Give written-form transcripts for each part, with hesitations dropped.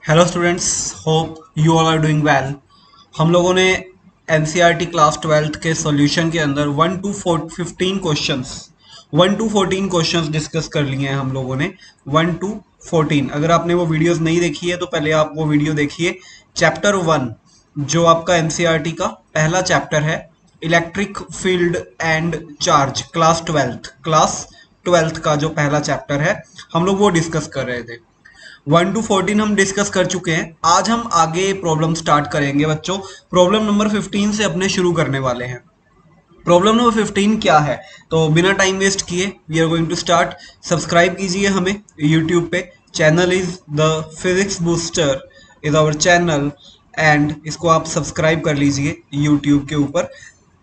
Hello students, hope you all are doing well. हम लोगों ने एनसीईआरटी क्लास 12th के सॉल्यूशन के अंदर 1 to 14 क्वेश्चंस डिस्कस कर लिए हैं हम लोगों ने। 1 to 14, अगर आपने वो वीडियोस नहीं देखी है तो पहले आप वो वीडियो देखिए। चैप्टर 1 जो आपका एनसीईआरटी का पहला चैप्टर है, electric field and charge, class twelfth का जो पहला चैप्टर है, हम लोग वो डिस्कस कर रहे थे। 1 to 14 हम डिस्कस कर चुके हैं। आज हम आगे प्रॉब्लम स्टार्ट करेंगे बच्चों। प्रॉब्लम नंबर 15 से अपने शुरू करने वाले हैं। प्रॉब्लम नंबर 15 क्या है, तो बिना टाइम वेस्ट किए we are going to start. Subscribe कीजिए हमें यूट्यूब पे। Channel is the physics booster is our channel, and इसको आप सब्सक्राइब कर लीजिए यूट्यूब के ऊपर।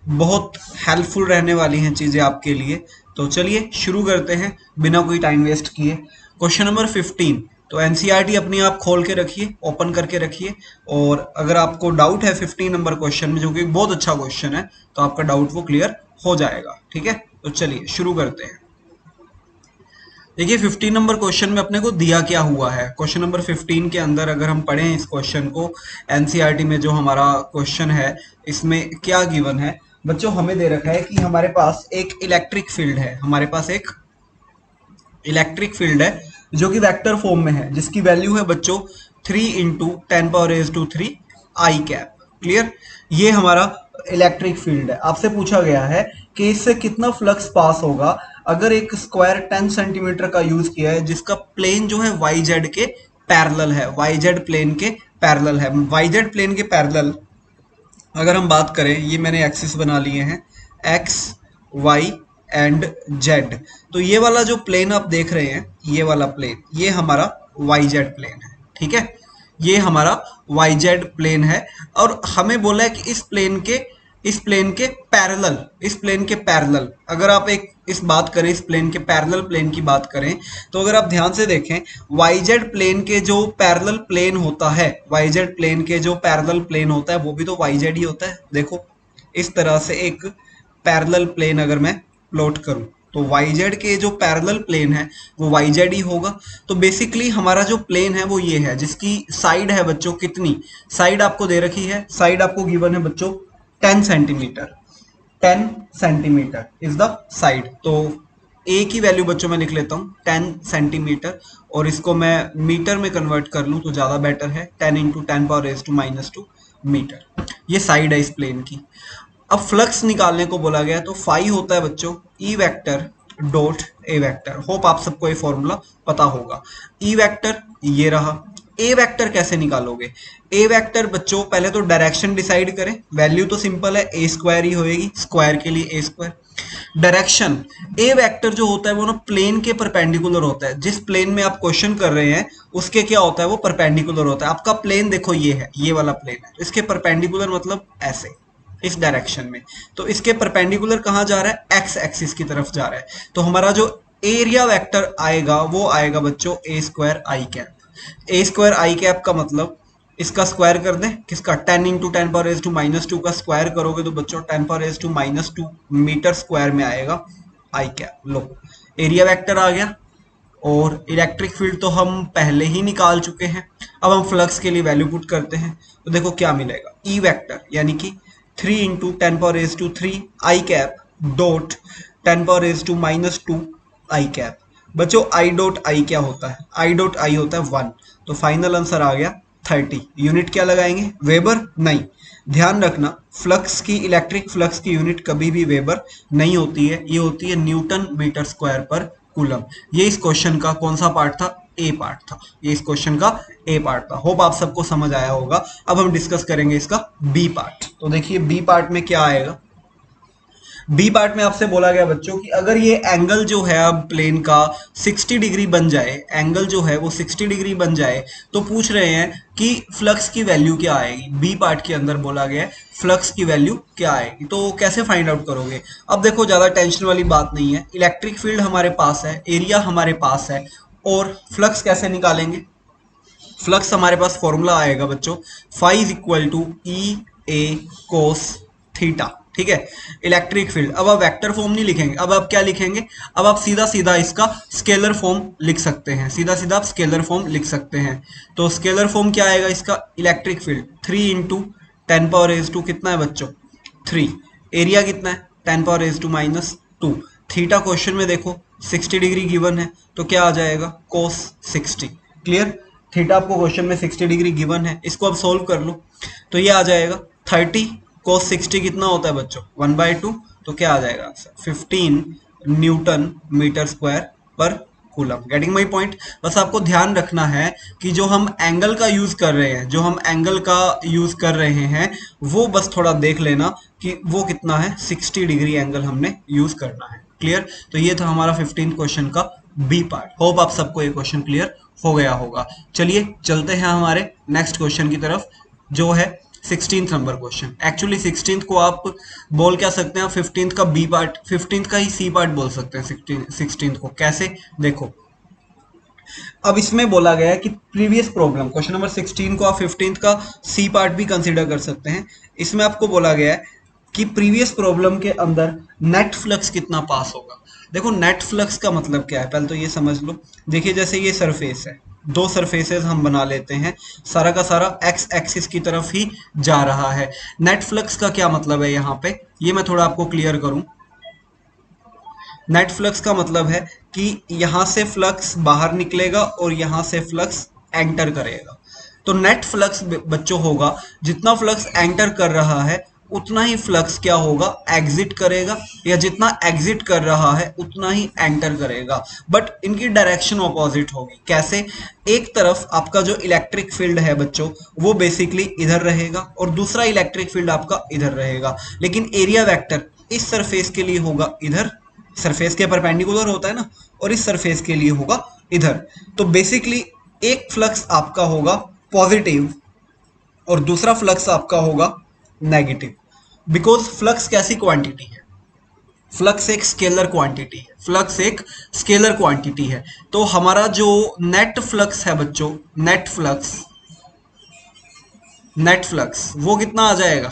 बहुत हेल्पफुल रहने वाली हैं चीज़ें आपके लिए। तो चलिए शुरू करते हैं बिना कोई टाइम वेस्ट किए। Question number 15। तो एनसीईआरटी अपनी आप खोल के रखिए, ओपन करके रखिए, और अगर आपको डाउट है 15 नंबर क्वेश्चन में, जो कि बहुत अच्छा क्वेश्चन है, तो आपका डाउट वो क्लियर हो जाएगा। ठीक है, तो चलिए शुरू करते हैं। देखिए 15 नंबर क्वेश्चन में अपने को दिया क्या हुआ है। क्वेश्चन नंबर 15 के अंदर अगर हम पढ़ें इस क्वेश्चन को, एनसीईआरटी में जो हमारा क्वेश्चन है, इसमें क्या गिवन है बच्चों। हमें दे रखा है कि हमारे पास एक इलेक्ट्रिक फील्ड है, हमारे पास एक इलेक्ट्रिक फील्ड है जो कि वेक्टर फॉर्म में है, जिसकी वैल्यू है बच्चों 3 × 10⁻³ आई कैप। क्लियर, ये हमारा इलेक्ट्रिक फील्ड है। आपसे पूछा गया है कि इससे कितना फ्लक्स पास होगा अगर एक स्क्वायर 10 सेंटीमीटर का यूज किया है, जिसका प्लेन जो है वाई जेड के पैरेलल है, वाई जेड प्लेन के पैरेलल है। वाई जेड प्लेन के पैरेलल अगर हम बात करें, ये मैंने एक्सिस बना लिए हैं, एक्स वाई एंड जेड। तो ये वाला जो प्लेन आप देख रहे हैं, ये वाला प्लेन, ये हमारा वाई जेड प्लेन है। ठीक है, ये हमारा वाई जेड प्लेन है। और हमें बोला है कि इस प्लेन के पैरेलल अगर आप एक इस बात करें, इस प्लेन के पैरेलल प्लेन की बात करें, तो अगर आप ध्यान से देखें, वाई जेड प्लेन के जो पैरेलल प्लेन होता है, वाई जेड प्लेन के जो पैरेलल प्लेन होता है, वो भी तो वाई जेड ही होता है। देखो इस तरह से एक पैरेलल प्लेन अगर मैं प्लॉट करूं, तो वाई जेड के जो पैरेलल प्लेन है वो वाई जेड ही होगा। तो बेसिकली हमारा जो प्लेन है वो ये है, जिसकी साइड है बच्चों कितनी, साइड आपको दे रखी है, साइड आपको गिवन है बच्चों 10 centimetre. 10 centimetre is the side. तो ए की वैल्यू बच्चों मैं लिख लेता हूँ 10 सेंटीमीटर, और इसको मैं मीटर में कन्वर्ट कर लूँ तो ज़्यादा बेटर है, 10 × 10⁻⁻² मीटर। ये साइड है इस प्लेन की। अब फ्लक्स निकालने को बोला गया, तो फाई होता है बच्चों E vector dot A vector. Hope आप सबको ये फॉर्मूला पता होगा। ई वेक्टर ये रहा। ए वेक्टर कैसे निकालोगे? ए वेक्टर बच्चों पहले तो डायरेक्शन डिसाइड करें। वैल्यू तो सिंपल है, ए स्क्वायर ही होएगी, स्क्वायर के लिए ए स्क्वायर। डायरेक्शन, ए वेक्टर जो होता है वो ना प्लेन के परपेंडिकुलर होता है। जिस प्लेन में आप क्वेश्चन कर रहे हैं उसके क्या होता है, वो परपेंडिकुलर होता है। आपका प्लेन देखो ये है, ये वाला प्लेन है, इसके परपेंडिकुलर मतलब ऐसे, इस डायरेक्शन में। तो इसके परपेंडिकुलर कहाँ जा रहा है, एक्स एक्सिस की तरफ जा रहा है। तो हमारा जो एरिया वेक्टर आएगा वो आएगा बच्चों ए स्क्वायर आई कैप। ए स्क्वायर आई कैप का मतलब इसका स्क्वायर कर दें, किसका, 10 × 10⁻⁻² का स्क्वायर करोगे तो बच्चों 10⁻⁻² मीटर स्क्वायर में आएगा आई कैप। लो, एरिया वेक्टर आ गया। और इलेक्ट्रिक फील्ड तो हम पहले ही निकाल चुके हैं। अब हम फ्लक्स के लिए वैल्यू पुट करते हैं, तो देखो क्या मिलेगा, ई वेक्टर यानी कि 3 × 10⁻³ आई कैप डॉट 10⁻⁻² आई कैप। बच्चों आई डॉट आई क्या होता है, आई डॉट आई होता है 1। तो फाइनल आंसर आ गया 30। यूनिट क्या लगाएंगे, वेबर नहीं। ध्यान रखना, फ्लक्स की, इलेक्ट्रिक फ्लक्स की यूनिट कभी भी वेबर नहीं होती है, ये होती है न्यूटन मीटर स्क्वायर पर कूलम। ये इस क्वेश्चन का कौन सा पार्ट था, ए पार्ट था। ये इस क्वेश्चन का ए पार्ट था। होप आप सबको समझ आया होगा। अब हम डिस्कस करेंगे इसका बी पार्ट। तो देखिए बी पार्ट में क्या आएगा। बी पार्ट में आपसे बोला गया बच्चों कि अगर ये एंगल जो है अब प्लेन का 60 डिग्री बन जाए, एंगल जो है वो 60 डिग्री बन जाए, तो पूछ रहे हैं कि फ्लक्स की वैल्यू क्या आएगी। बी पार्ट के अंदर बोला गया है फ्लक्स की वैल्यू क्या आएगी। तो कैसे फाइंड आउट करोगे? अब देखो ज्यादा टेंशन वाली बात नहीं है, इलेक्ट्रिक फील्ड हमारे पास है, एरिया हमारे पास है, और फ्लक्स कैसे निकालेंगे? फ्लक्स हमारे पास फॉर्मूला आएगा बच्चों, phi is equal to E A cos theta. ठीक है, इलेक्ट्रिक फील्ड। अब आप वेक्टर फॉर्म नहीं लिखेंगे, अब आप क्या लिखेंगे, अब आप सीधा सीधा इसका स्केलर फॉर्म लिख सकते हैं, सीधा सीधा आप स्केलर फॉर्म लिख सकते हैं। तो स्केलर फॉर्म क्या आएगा इसका, इलेक्ट्रिक फील्ड 3 इंटू 10⁻⁻² कितना है बच्चों 3, एरिया कितना है 10⁻⁻²। थीटा क्वेश्चन में देखो 60 डिग्री गिवन है, तो क्या आ जाएगा cos 60। क्लियर, थीटा आपको क्वेश्चन में 60 डिग्री गिवन है, इसको आप सोल्व कर लो तो ये आ जाएगा 30 cos 60 कितना होता है बच्चों 1/2, तो क्या आ जाएगा आंसर 15 न्यूटन मीटर स्क्वायर पर कूलम। Getting my point. बस आपको ध्यान रखना है कि जो हम एंगल का यूज कर रहे हैं, जो हम एंगल का यूज कर रहे हैं वो बस थोड़ा देख लेना कि वो कितना है, 60 डिग्री एंगल हमने यूज करना है। क्लियर, तो ये था हमारा 15 क्वेश्चन का बी पार्ट। होप आप सबको ये क्वेश्चन क्लियर हो गया होगा। चलिए चलते हैं हमारे नेक्स्ट क्वेश्चन की तरफ, जो है 16th number question. Actually 16th को आप बोल क्या सकते हैं, 15th का बी पार्ट, 15th का ही सी पार्ट बोल सकते हैं 16th को। कैसे, देखो अब इसमें बोला गया है कि प्रीवियस प्रॉब्लम, क्वेश्चन नंबर 16 को आप 15th का सी पार्ट भी कंसीडर कर सकते हैं। इसमें आपको बोला गया है कि प्रीवियस प्रॉब्लम के अंदर नेट फ्लक्स कितना पास होगा। देखो नेट फ्लक्स का मतलब क्या है, पहले तो ये समझ लो। देखिए जैसे ये सरफेस है, दो सरफेसेस हम बना लेते हैं, सारा का सारा एक्स एक्सिस की तरफ ही जा रहा है। नेट फ्लक्स का क्या मतलब है यहाँ पे, ये मैं थोड़ा आपको क्लियर करूं। नेट फ्लक्स का मतलब है कि यहां से फ्लक्स बाहर निकलेगा और यहां से फ्लक्स एंटर करेगा। तो नेट फ्लक्स बच्चों होगा, जितना फ्लक्स एंटर कर रहा है उतना ही फ्लक्स क्या होगा, एग्जिट करेगा, या जितना एग्जिट कर रहा है उतना ही एंटर करेगा। बट इनकी डायरेक्शन ऑपोजिट होगी। कैसे, एक तरफ आपका जो इलेक्ट्रिक फील्ड है बच्चों वो बेसिकली इधर रहेगा और दूसरा इलेक्ट्रिक फील्ड आपका इधर रहेगा, लेकिन एरिया वेक्टर इस सरफेस के लिए होगा इधर, सरफेस के परपेंडिकुलर होता है ना, और इस सरफेस के लिए होगा इधर। तो बेसिकली एक फ्लक्स आपका होगा पॉजिटिव और दूसरा फ्लक्स आपका होगा नेगेटिव। बिकॉज फ्लक्स कैसी क्वांटिटी है, फ्लक्स एक स्केलर क्वांटिटी है, फ्लक्स एक स्केलर क्वांटिटी है। तो हमारा जो नेट फ्लक्स है बच्चों, नेट फ्लक्स वो कितना आ जाएगा,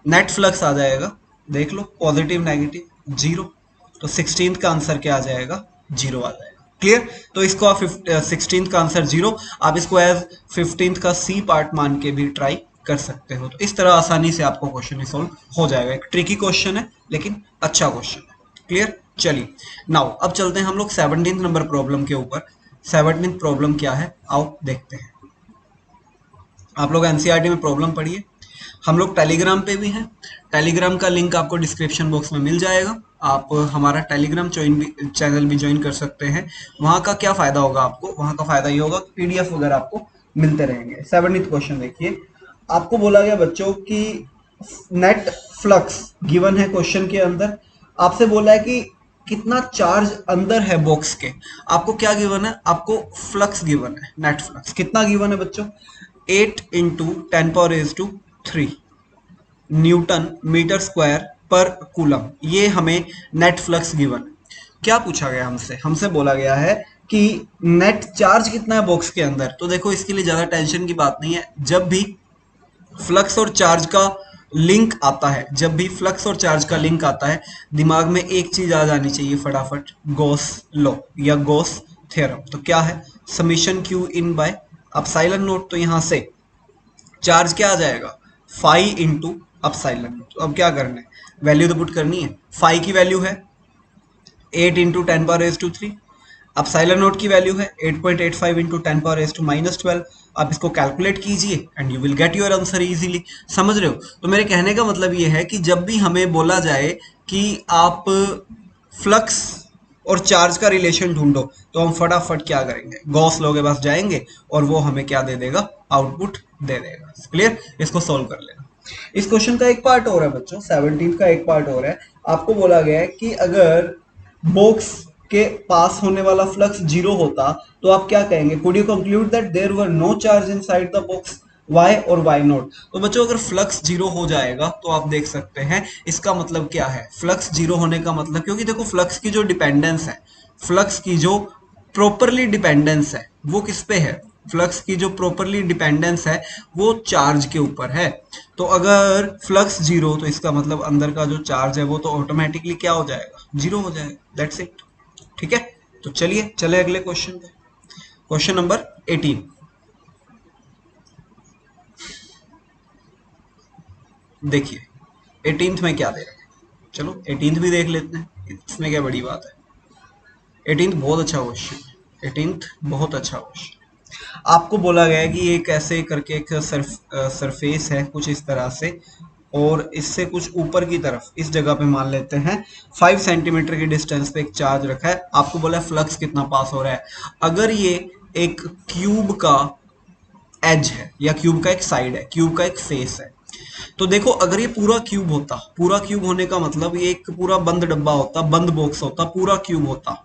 नेट फ्लक्स आ जाएगा, देख लो पॉजिटिव नेगेटिव जीरो। तो 16th का आंसर क्या आ जाएगा, जीरो आ जाएगा। क्लियर, तो इसको आप 16th का आंसर जीरो, आप इसको एज 15th का सी पार्ट मान के भी ट्राई कर सकते हो। तो इस तरह आसानी से आपको क्वेश्चन सॉल्व हो जाएगा। एक ट्रिकी क्वेश्चन है लेकिन अच्छा क्वेश्चन है। क्लियर, चलिए नाउ अब चलते हैं हम लोग 17th नंबर प्रॉब्लम के ऊपर। 17th प्रॉब्लम क्या है आओ देखते हैं। आप लोग एनसीईआरटी में प्रॉब्लम पढ़िए, हम लोग टेलीग्राम पे भी हैं, टेलीग्राम का लिंक आपको डिस्क्रिप्शन बॉक्स में मिल जाएगा। आप हमारा टेलीग्राम चैनल भी ज्वाइन कर सकते हैं। वहाँ का क्या फायदा होगा आपको, वहाँ का फायदा ये होगा पीडीएफ वगैरह आपको मिलते रहेंगे। 17th क्वेश्चन देखिए, आपको बोला गया बच्चों कि नेट फ्लक्स गिवन है क्वेश्चन के अंदर, आपसे बोला है कि कितना चार्ज अंदर है बॉक्स के। आपको क्या गिवन है, आपको फ्लक्स गिवन है, नेट फ्लक्स कितना गिवन है बच्चों 8 इंटू 10⁻³ न्यूटन मीटर स्क्वायर पर कूलम। ये हमें नेट फ्लक्स गिवन है। क्या पूछा गया हमसे, हमसे बोला गया है कि नेट चार्ज कितना है बॉक्स के अंदर। तो देखो इसके लिए ज्यादा टेंशन की बात नहीं है, जब भी फ्लक्स और चार्ज का लिंक आता है, जब भी फ्लक्स और चार्ज का लिंक आता है, दिमाग में एक चीज आ जानी चाहिए फटाफट, गॉस लॉ या गॉस थ्योरम। तो क्या है, summation Q in by epsilon note. तो यहां से चार्ज क्या आ जाएगा, फाई इंटू अपसाइलन नोट। तो अब क्या करना है, वैल्यू तो पुट करनी है। फाई की वैल्यू है 8 इंटू 10⁻³ अपसाइलन नोट की वैल्यू है 8.85 इंटू 10⁻⁻12। आप इसको कैलकुलेट कीजिए and you will get your answer easily. समझ रहे हो। तो मेरे कहने का मतलब ये है कि जब भी हमें बोला जाए कि आप फ्लक्स और चार्ज का रिलेशन ढूंढो, तो हम फटाफट क्या करेंगे, गॉस लॉ के पास जाएंगे और वो हमें क्या दे देगा, आउटपुट दे देगा। क्लियर, इसको सोल्व कर लेना। इस क्वेश्चन का एक पार्ट और है बच्चों, 17 का एक पार्ट और है। आपको बोला गया है कि अगर बॉक्स के पास होने वाला फ्लक्स जीरो होता तो आप क्या कहेंगे, could you conclude that there were no charge inside the box, why और वाई नॉट। तो बच्चों अगर फ्लक्स जीरो हो जाएगा तो आप देख सकते हैं इसका मतलब क्या है, फ्लक्स जीरो होने का मतलब, क्योंकि देखो फ्लक्स की जो डिपेंडेंस है, फ्लक्स की जो प्रॉपरली डिपेंडेंस है वो किस पे है, फ्लक्स की जो प्रॉपरली डिपेंडेंस है वो चार्ज के ऊपर है। तो अगर फ्लक्स जीरो तो इसका मतलब अंदर का जो चार्ज है वो तो ऑटोमेटिकली क्या हो जाएगा, जीरो हो जाएगा। That's it. ठीक है, तो चलिए चले अगले क्वेश्चन पे। Question number 18। देखिए 18th में क्या दे रहे हैं, चलो 18th भी देख लेते हैं, इसमें क्या बड़ी बात है। 18th बहुत अच्छा क्वेश्चन है, 18th बहुत अच्छा क्वेश्चन। आपको बोला गया है कि एक ऐसे करके एक सरफेस है कुछ इस तरह से, और इससे कुछ ऊपर की तरफ इस जगह पे मान लेते हैं 5 सेंटीमीटर की डिस्टेंस पे एक चार्ज रखा है। आपको बोला है फ्लक्स कितना पास हो रहा है। अगर ये एक क्यूब का एज है या क्यूब का एक साइड है, क्यूब का एक फेस है, तो देखो अगर ये पूरा क्यूब होता, पूरा क्यूब होने का मतलब ये एक पूरा बंद डब्बा होता, बंद बॉक्स होता, पूरा क्यूब होता,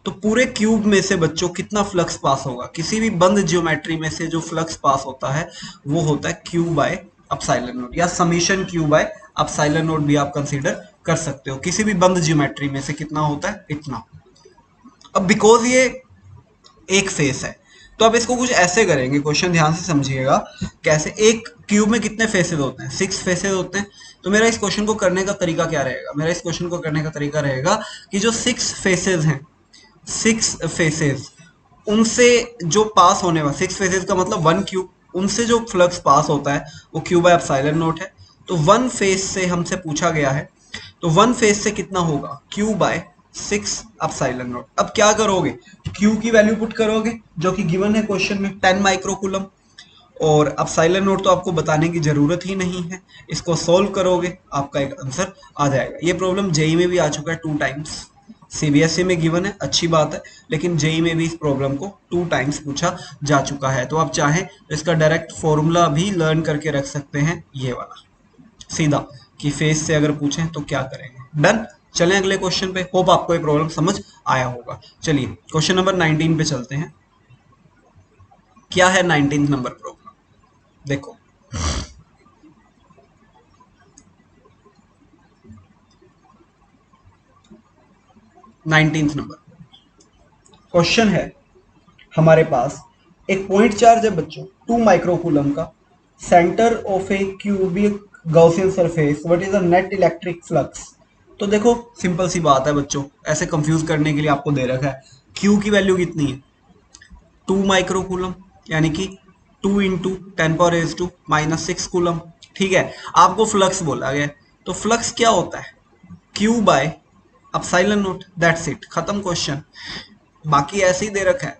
तो पूरे क्यूब में से बच्चों कितना फ्लक्स पास होगा। किसी भी बंद जियोमेट्री में से जो फ्लक्स पास होता है वो होता है क्यू बाय एप्सिलॉन नॉट, या summation Q by epsilon not भी आप कंसीडर कर सकते हो। किसी भी बंद जियोमेट्री में से कितना होता है, इतना। अब बिकॉज ये एक फेस है तो अब इसको कुछ ऐसे करेंगे, क्वेश्चन ध्यान से समझिएगा कैसे। एक क्यूब में कितने फेसेस होते हैं, 6 फेसेस होते हैं। तो मेरा इस क्वेश्चन को करने का तरीका क्या रहेगा, मेरा इस क्वेश्चन को करने का तरीका रहेगा कि जो 6 फेसेस हैं, 6 फेसेस, उनसे जो पास होने वाला, 6 फेसेस का मतलब 1 क्यूब, उनसे जो फ्लक्स पास होता है वो क्यू बाय एप्सिलॉन नॉट है। तो 1 फेस से हमसे पूछा गया है, तो 1 फेस से कितना होगा, क्यू बाय 6 एप्सिलॉन नॉट। अब क्या करोगे, क्यू की वैल्यू पुट करोगे जो कि गिवन है क्वेश्चन में 10 माइक्रोकूलम, और एप्सिलॉन नॉट तो आपको बताने की जरूरत ही नहीं है। इसको सोल्व करोगे आपका एक आंसर आ जाएगा। ये प्रॉब्लम जेई में भी आ चुका है 2 टाइम्स। सीबीएसई में गिवन है, अच्छी बात है, लेकिन जेई में भी इस प्रॉब्लम को 2 टाइम्स पूछा जा चुका है। तो आप चाहें तो इसका डायरेक्ट फॉर्मूला भी लर्न करके रख सकते हैं, ये वाला सीधा, कि फेस से अगर पूछें तो क्या करेंगे। डन। चलें अगले क्वेश्चन पे। होप आपको ये प्रॉब्लम समझ आया होगा। चलिए क्वेश्चन नंबर 19 पे चलते हैं। क्या है 19 नंबर प्रॉब्लम, देखो। 19 नंबर क्वेश्चन है हमारे पास, एक पॉइंट चार्ज है बच्चों 2 माइक्रोकूलम का, centre of A cubic Gaussian surface, what is the net electric flux. तो देखो सिंपल सी बात है बच्चों, ऐसे कंफ्यूज करने के लिए आपको दे रखा है, क्यू की वैल्यू कितनी है 2 माइक्रोकूलम, यानी कि 2 इंटू 10⁻⁻⁻6 कूलम। ठीक है, आपको फ्लक्स बोला गया है, तो फ्लक्स क्या होता है, Q by epsilon not. That's it, खत्म क्वेश्चन। बाकी ऐसे ही दे रखा है,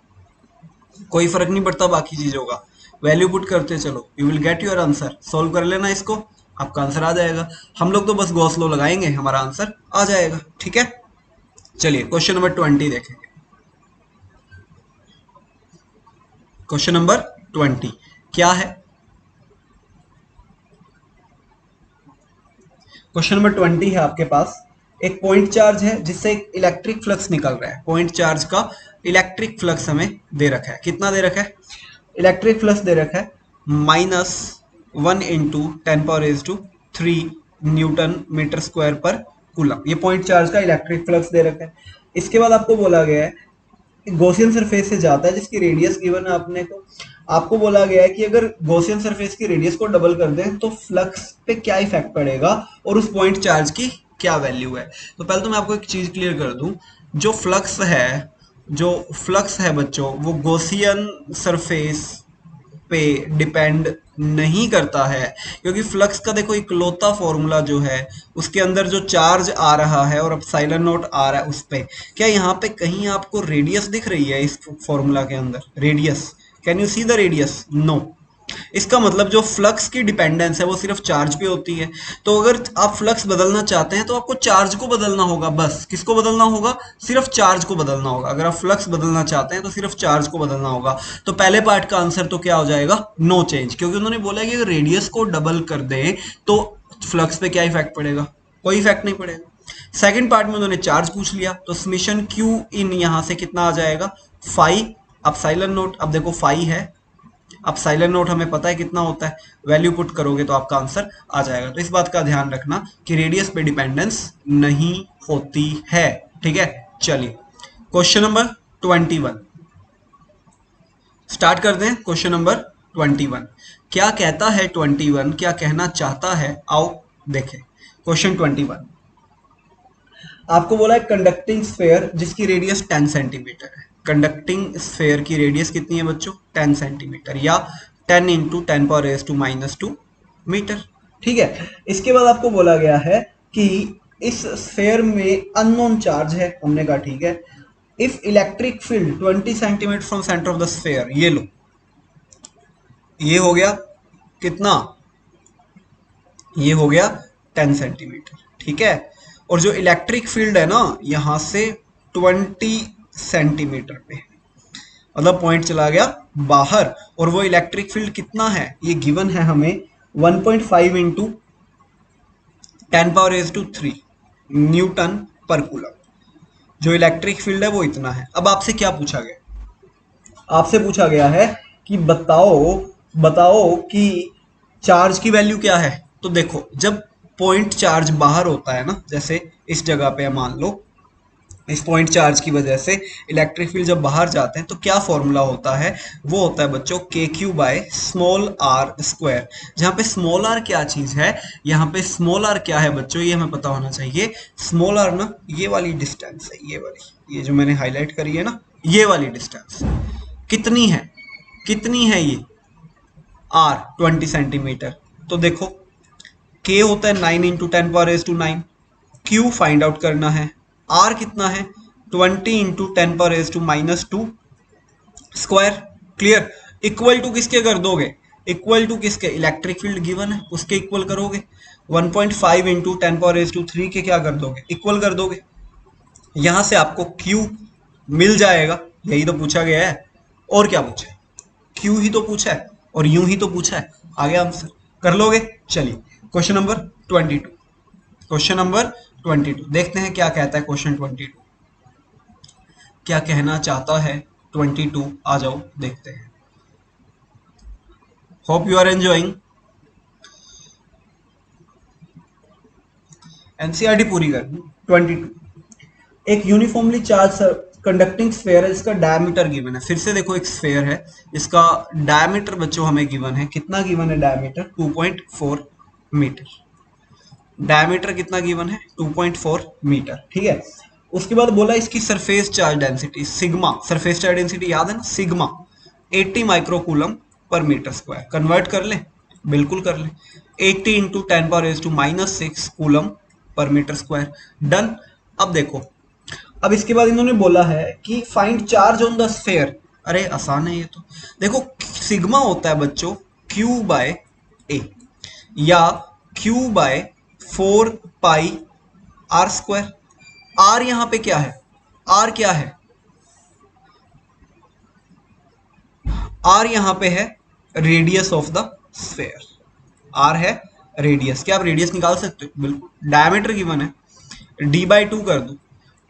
कोई फर्क नहीं पड़ता बाकी चीजों का। वैल्यू पुट करते चलो, you will get your answer. Solve कर लेना इसको, आपका आंसर आ जाएगा। हम लोग तो बस गॉस लॉ लगाएंगे, हमारा आंसर आ जाएगा। ठीक है, चलिए क्वेश्चन नंबर 20 देखेंगे। क्वेश्चन नंबर 20 क्या है, क्वेश्चन नंबर 20 है आपके पास, एक पॉइंट चार्ज है जिससे एक इलेक्ट्रिक फ्लक्स निकल रहा है। पॉइंट चार्ज का इलेक्ट्रिक फ्लक्स हमें दे रखा है, कितना दे रखा है, इलेक्ट्रिक फ्लक्स दे रखा है -1 इंटू 10⁻³ न्यूटन मीटर स्क्वायर पर कूलम। ये पॉइंट चार्ज का इलेक्ट्रिक फ्लक्स दे रखा है। इसके बाद आपको बोला गया है गॉसियन सरफेस से जाता है जिसकी रेडियस गिवन है अपने को। आपको बोला गया है कि अगर गॉसियन सरफेस की रेडियस को डबल कर दें तो फ्लक्स पे क्या इफेक्ट पड़ेगा और उस पॉइंट चार्ज की क्या वैल्यू है। तो पहले तो मैं आपको एक चीज क्लियर कर दूं, जो फ्लक्स है, जो फ्लक्स है बच्चों, वो गॉसियन सरफेस पे डिपेंड नहीं करता है, क्योंकि फ्लक्स का देखो इकलौता फॉर्मूला जो है उसके अंदर जो चार्ज आ रहा है और एप्सिलॉन नॉट आ रहा है उस पे। क्या यहाँ पे कहीं आपको रेडियस दिख रही है इस फॉर्मूला के अंदर, radius, can you see the radius, no. इसका मतलब जो फ्लक्स की डिपेंडेंस है वो सिर्फ चार्ज पे होती है। तो अगर आप फ्लक्स बदलना चाहते हैं तो आपको चार्ज को बदलना होगा, बस। किसको बदलना होगा, सिर्फ चार्ज को बदलना होगा। अगर आप फ्लक्स बदलना चाहते हैं तो सिर्फ चार्ज को बदलना होगा। तो पहले पार्ट का आंसर तो क्या हो जाएगा, नो चेंज, क्योंकि उन्होंने बोला कि अगर रेडियस को डबल कर दें तो फ्लक्स पे क्या इफेक्ट पड़ेगा, कोई इफेक्ट नहीं पड़ेगा। सेकंड पार्ट में उन्होंने चार्ज पूछ लिया, तो समेशन क्यू इन यहां से कितना आ जाएगा, 5 एप्सिलॉन नॉट। अब देखो 5 है, अब साइलेंट नोट हमें पता है कितना होता है, वैल्यू पुट करोगे तो आपका आंसर आ जाएगा। तो इस बात का ध्यान रखना कि रेडियस पे डिपेंडेंस नहीं होती है। ठीक है, चलिए क्वेश्चन नंबर 21, स्टार्ट कर दें क्वेश्चन नंबर 21। क्या कहता है 21, क्या कहना चाहता है, आओ देखें। क्वेश्चन 21 आपको बोला है कंडक्टिंग स्फेयर जिसकी रेडियस 10 सेंटीमीटर है। कंडक्टिंग स्फेयर की रेडियस कितनी है बच्चों? 10 सेंटीमीटर या 10 इंटू 10⁻⁻² मीटर। ठीक है, इसके बाद आपको बोला गया है कि इस स्फेयर में अननोन चार्ज है। हमने कहा ठीक है। If electric field 20 centimetre from centre of the sphere, ये लो, ये हो गया कितना? ये हो गया 10 सेंटीमीटर। ठीक है, और जो इलेक्ट्रिक फील्ड है ना यहां से 20 सेंटीमीटर पे, मतलब पॉइंट चला गया बाहर, और वो इलेक्ट्रिक फील्ड कितना है ये गिवन है हमें 1.5 इंटू 10⁻³ न्यूटन पर कूलम। जो इलेक्ट्रिक फील्ड है वो इतना है। अब आपसे क्या पूछा गया? आपसे पूछा गया है कि बताओ कि चार्ज की वैल्यू क्या है। तो देखो, जब पॉइंट चार्ज बाहर होता है ना, जैसे इस जगह पे मान लो इस पॉइंट चार्ज की वजह से इलेक्ट्रिक फील्ड जब बाहर जाते हैं तो क्या फॉर्मूला होता है? वो होता है बच्चों KQ/r²। जहाँ पे स्मॉल आर क्या चीज है, यहाँ पे स्मॉल आर क्या है बच्चों, ये हमें पता होना चाहिए। स्मॉल आर ना ये वाली डिस्टेंस है, ये वाली, ये जो मैंने हाईलाइट करी है ना, ये वाली डिस्टेंस कितनी है? कितनी है ये? R 20 centimetre. तो देखो के होता है 9 इंटू 10⁻⁹। क्यू फाइंड आउट करना है। आर कितना है? 20 into 10⁻⁻² square. Clear? Equal to किसके कर दोगे? इक्वल टू किसके? इलेक्ट्रिक फील्ड गिवन है उसके इक्वल करोगे। 1.5 इंटू 10⁻³ के क्या कर दोगे? इक्वल कर दोगे। यहां से आपको क्यू मिल जाएगा। यही तो पूछा गया है, और क्या पूछा है? क्यू ही तो पूछा है और यूं ही तो पूछा है। आगे आंसर कर लोगे? चलिए क्वेश्चन नंबर 22। क्वेश्चन नंबर 22 देखते हैं क्या कहता है क्वेश्चन 22। क्या कहना चाहता है 22? आ जाओ देखते हैं। Hope you are enjoying. NCERT पूरी कर 22। एक यूनिफॉर्मली चार्ज कंडक्टिंग स्फेयर है जिसका डायमीटर गिवन है। फिर से देखो, एक स्फेयर है इसका डायमीटर बच्चों हमें गिवन है। कितना गिवन है डायमीटर? 2.4 मीटर। डायमीटर कितना गिवन है? 2.4 मीटर। ठीक है, उसके बाद बोला इसकी surface charge density sigma. Surface charge density याद है ना, sigma 80 microcoulomb per metre square. Convert कर ले? बिल्कुल कर ले। 80 इंटू 10⁻⁻6 कूलम पर मीटर स्क्वायर। डन। अब देखो, अब इसके बाद इन्होंने बोला है कि find charge on the sphere. अरे आसान है ये तो। देखो सिग्मा होता है बच्चों Q/A या Q/4πr²। आर यहां पे क्या है? आर क्या है? आर यहां पे है radius of the sphere. R है रेडियस। क्या आप रेडियस निकाल सकते हो? बिल्कुल। डायमीटर गिवन है, d/2 कर दो,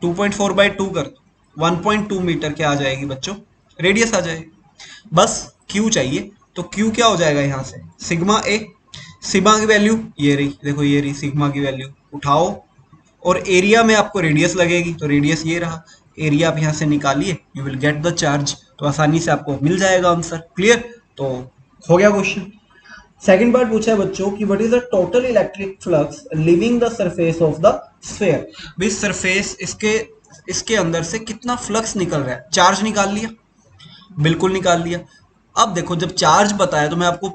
2.4/2 कर दो, 1.2 मीटर क्या आ जाएगी बच्चों? रेडियस आ जाएगी। बस क्यू चाहिए, तो क्यू क्या हो जाएगा यहां से? सिग्मा ए। सिग्मा की वैल्यू ये रही, देखो ये रही सिग्मा की वैल्यू। उठाओ, और एरिया में आपको रेडियस लगेगी, तो रेडियस ये रहा। एरिया आप यहां से निकालिए, you will get the charge. तो आसानी से आपको मिल जाएगा आंसर। क्लियर? तो हो गया क्वेश्चन। सेकंड पार्ट पूछा है बच्चों कि what is the total electric flux living the surface of the sphere. भाई सरफेस इसके अंदर से कितना फ्लक्स निकल रहा है? चार्ज निकाल लिया? बिल्कुल निकाल लिया। अब देखो, जब चार्ज बताया तो मैं आपको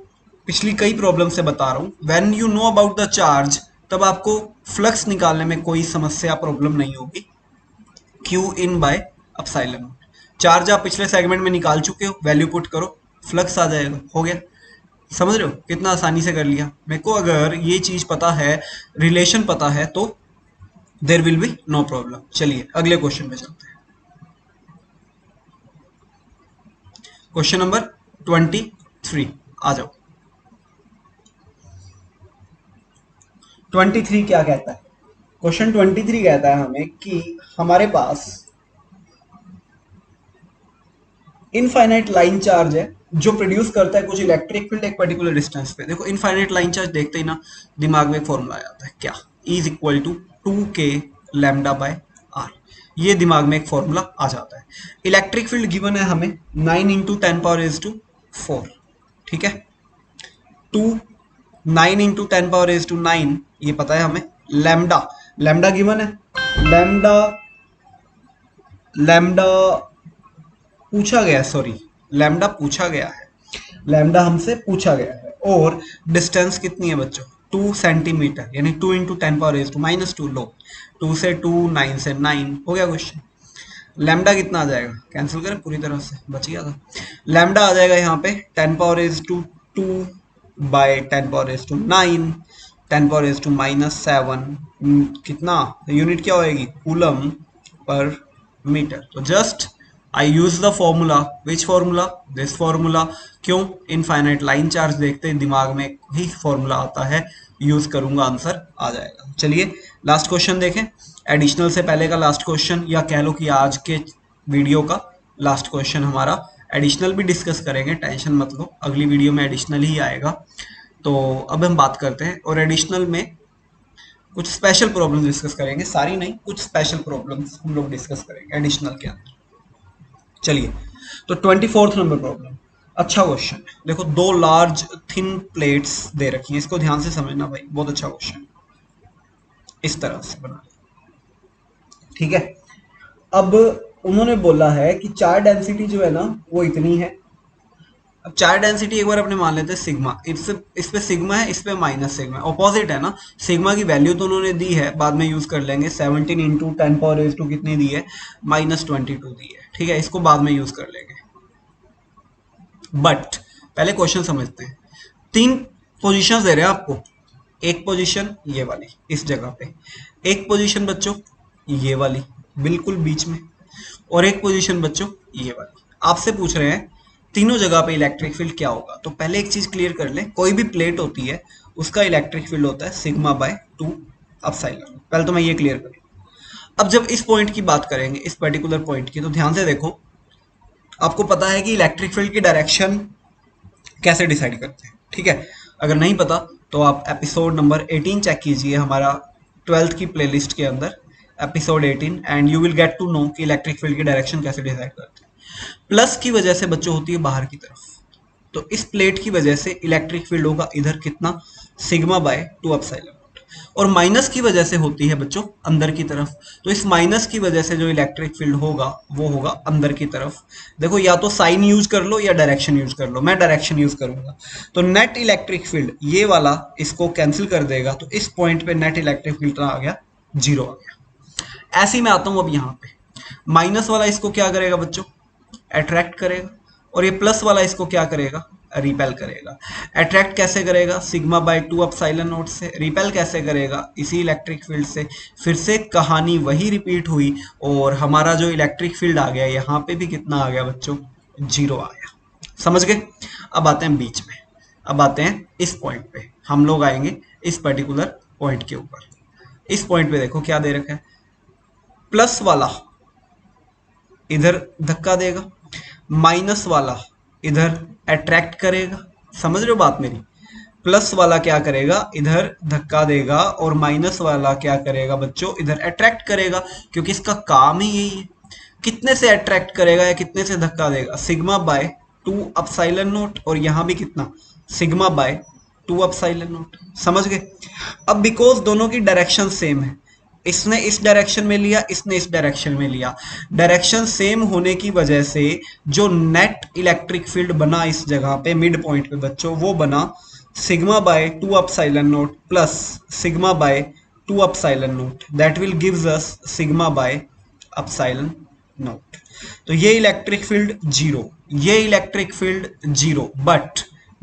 पिछली कई प्रॉब्लम से बता रहा हूं, when you know about the charge तब आपको फ्लक्स निकालने में कोई समस्या प्रॉब्लम नहीं होगी। Q/ε। चार्ज आप पिछले सेगमेंट में निकाल चुके हो, वैल्यू पुट करो, फ्लक्स आ जाएगा। हो गया। समझ रहे हो कितना आसानी से कर लिया? मेरे को अगर ये चीज पता है, रिलेशन पता है, तो there will be no problem. चलिए अगले क्वेश्चन पे चलते हैं। क्वेश्चन नंबर 23 आ जाओ। 23 क्या कहता है? क्वेश्चन 23 कहता है हमें कि हमारे पास इनफाइनाइट लाइन चार्ज है जो प्रोड्यूस करता है कुछ इलेक्ट्रिक फील्ड एक पर्टिकुलर डिस्टेंस पे। देखो इनफाइनाइट लाइन चार्ज देखते ही ना दिमाग में एक फॉर्मूला आ जाता है, क्या? E = 2k λ/r। ये दिमाग में एक फॉर्मूला आ जाता है। इलेक्ट्रिक फील्ड गिवन है हमें 9 इंटू 10⁻⁴, ठीक है। 2 9 इंटू 10⁻⁹ ये पता है हमें। लैम्डा लैम्डा गिवन है। लैम्डा लैम्डा पूछा गया, सॉरी लैम्डा पूछा गया है, लैम्डा हमसे पूछा गया है। और डिस्टेंस कितनी है बच्चों, 2 सेंटीमीटर, यानी 2 इंटू 10⁻⁻²। लो 2 से 2, 9 से 9, हो गया क्वेश्चन। लैम्डा कितना आ जाएगा, कैंसिल करें पूरी तरह से, बच गया था। लैम्डा आ जाएगा यहाँ पे 10⁻²2 बाय 10⁻⁹, 10⁻⁻7, कितना यूनिट क्या होएगी, कूलम पर मीटर। तो just I use the formula, which formula, this formula. क्यों, इनफाइनाइट लाइन चार्ज देखते हैं दिमाग में ही फॉर्मूला आता है, यूज करूंगा आंसर आ जाएगा। चलिए लास्ट क्वेश्चन देखें, एडिशनल से पहले का लास्ट क्वेश्चन, या कह लो कि आज के वीडियो का लास्ट क्वेश्चन हमारा। एडिशनल भी डिस्कस करेंगे, टेंशन मत लो, अगली वीडियो में एडिशनल ही आएगा। तो अब हम बात करते हैं, और एडिशनल में कुछ स्पेशल प्रॉब्लम्स डिस्कस करेंगे, सारी नहीं, कुछ स्पेशल प्रॉब्लम्स हम लोग डिस्कस करेंगे एडिशनल के अंदर। चलिए, तो 24th नंबर प्रॉब्लम, अच्छा क्वेश्चन है। देखो, 2 लार्ज थिन प्लेट्स दे रखी हैं, इसको ध्यान से समझना भाई, बहुत अच्छा क्वेश्चन, इस तरह से बना, ठीक है। अब उन्होंने बोला है कि चार्ज डेंसिटी जो है ना वो इतनी है। अब चार्ज डेंसिटी एक बार अपने मान लेते हैं सिग्मा, इस पे सिग्मा है, इस पे माइनस सिग्मा है, ऑपोजिट है ना। सिग्मा की वैल्यू तो उन्होंने दी है, बाद में यूज कर लेंगे। 17 इंटू 10⁻² कितनी दी है, -22 दी है, ठीक है, इसको बाद में यूज कर लेंगे। बट पहले क्वेश्चन समझते हैं। 3 पोजीशंस दे रहे हैं आपको, एक पोजीशन ये वाली इस जगह पे, एक पोजीशन बच्चों ये वाली बिल्कुल बीच में, और एक पोजीशन बच्चों ये वाली। आपसे पूछ रहे हैं तीनों जगह पे इलेक्ट्रिक फील्ड क्या होगा। तो पहले एक चीज क्लियर कर लें, कोई भी प्लेट होती है उसका इलेक्ट्रिक फील्ड होता है सिग्मा बाय 2 एप्सिलॉन। पहले तो मैं ये क्लियर करूँ। अब जब इस पॉइंट की बात करेंगे, इस पर्टिकुलर पॉइंट की, तो ध्यान से देखो, आपको पता है कि इलेक्ट्रिक फील्ड की डायरेक्शन कैसे डिसाइड करते हैं, ठीक है। अगर नहीं पता तो आप एपिसोड नंबर 18 चेक कीजिए हमारा 12th की प्लेलिस्ट के अंदर, episode 18, and you will get to know कि इलेक्ट्रिक फील्ड की डायरेक्शन कैसे डिसाइड करते हैं। प्लस की वजह से बच्चों होती है बाहर की तरफ, तो इस प्लेट की वजह से इलेक्ट्रिक फील्ड होगा इधर कितना, सिग्मा बाय 2 एप्सिलॉन। और माइनस की वजह से होती है बच्चों अंदर की तरफ, तो इस माइनस की वजह से जो इलेक्ट्रिक फील्ड होगा वो होगा अंदर की तरफ। देखो, या तो साइन यूज कर लो या डायरेक्शन यूज कर लो, मैं डायरेक्शन यूज करूंगा। तो नेट इलेक्ट्रिक फील्ड ये वाला इसको कैंसिल कर देगा, तो इस पॉइंट पे नेट इलेक्ट्रिक फील्ड आ गया 0 आ गया। ऐसे ही मैं आता हूं अब यहाँ पे, माइनस वाला इसको क्या करेगा बच्चों, अट्रैक्ट करेगा, और ये प्लस वाला इसको क्या करेगा, रिपेल करेगा। अट्रैक्ट कैसे करेगा, सिग्मा बाय 2 एप्सिलॉन नॉट से। रिपेल कैसे करेगा, इसी इलेक्ट्रिक फील्ड से। फिर से कहानी वही रिपीट हुई, और हमारा जो इलेक्ट्रिक फील्ड आ गया यहाँ पे भी कितना आ गया बच्चों, 0 आ गया। समझ गए। अब आते हैं बीच में, अब आते हैं इस पॉइंट पे, हम लोग आएंगे इस पर्टिकुलर पॉइंट के ऊपर। इस पॉइंट पे देखो क्या दे रखा है, प्लस वाला इधर धक्का देगा, माइनस वाला इधर अट्रैक्ट करेगा। समझ रहे हो बात मेरी, प्लस वाला क्या करेगा, इधर धक्का देगा, और माइनस वाला क्या करेगा बच्चों, इधर अट्रैक्ट करेगा, क्योंकि इसका काम ही यही है। कितने से अट्रैक्ट करेगा या कितने से धक्का देगा, सिग्मा बाय 2 एप्सिलॉन नॉट, और यहां भी कितना, सिग्मा बाय 2 एप्सिलॉन नॉट। समझ गए। अब बिकॉज दोनों की डायरेक्शन सेम है, इसने इस डायरेक्शन में लिया, इसने इस डायरेक्शन में लिया, डायरेक्शन सेम होने की वजह से जो नेट इलेक्ट्रिक फील्ड बना इस जगह पे मिड पॉइंट पे बच्चों, वो बना sigma bye 2 epsilon not plus sigma bye 2 epsilon not, that will gives us sigma by epsilon not. तो ये इलेक्ट्रिक फील्ड 0, ये इलेक्ट्रिक फील्ड 0,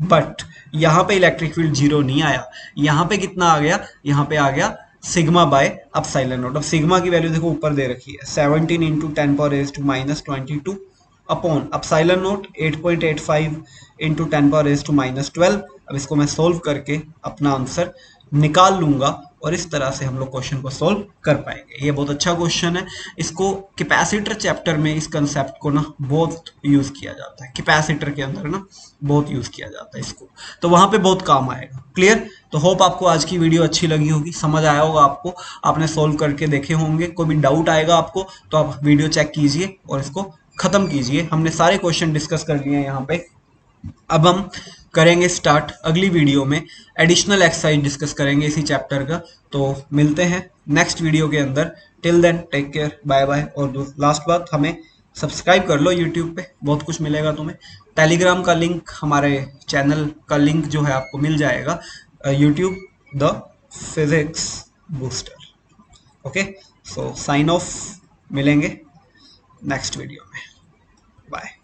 बट यहां पे इलेक्ट्रिक फील्ड 0 नहीं आया, यहां पे कितना आ गया, यहां पे आ गया सिग्मा बाय एप्सिलॉन नॉट। अब सिग्मा की वैल्यू देखो ऊपर दे रखी है, 17 into 10⁻⁻22 upon epsilon not 8.85 into 10⁻⁻12। अब इसको मैं सोल्व करके अपना आंसर निकाल लूंगा, और इस तरह से हम लोग क्वेश्चन को सोल्व कर पाएंगे। ये बहुत अच्छा क्वेश्चन है। इसको कैपेसिटर चैप्टर में इस कंसेप्ट को ना बहुत यूज किया जाता है, कैपेसिटर के अंदर ना बहुत यूज किया जाता है इसको, तो वहां पे बहुत काम आएगा। क्लियर? तो होप आपको आज की वीडियो अच्छी लगी होगी, समझ आया होगा आपको, आपने सोल्व करके देखे होंगे। कोई भी डाउट आएगा आपको तो आप वीडियो चेक कीजिए और इसको खत्म कीजिए। हमने सारे क्वेश्चन डिस्कस कर लिए हैं यहाँ पे। अब हम करेंगे स्टार्ट अगली वीडियो में, एडिशनल एक्सरसाइज डिस्कस करेंगे इसी चैप्टर का। तो मिलते हैं नेक्स्ट वीडियो के अंदर। Till then take care, bye bye. और लास्ट बात, हमें सब्सक्राइब कर लो यूट्यूब पे, बहुत कुछ मिलेगा तुम्हें। टेलीग्राम का लिंक, हमारे चैनल का लिंक जो है आपको मिल जाएगा YouTube the physics booster. Okay, so sine of, मिलेंगे नेक्स्ट वीडियो में, बाय।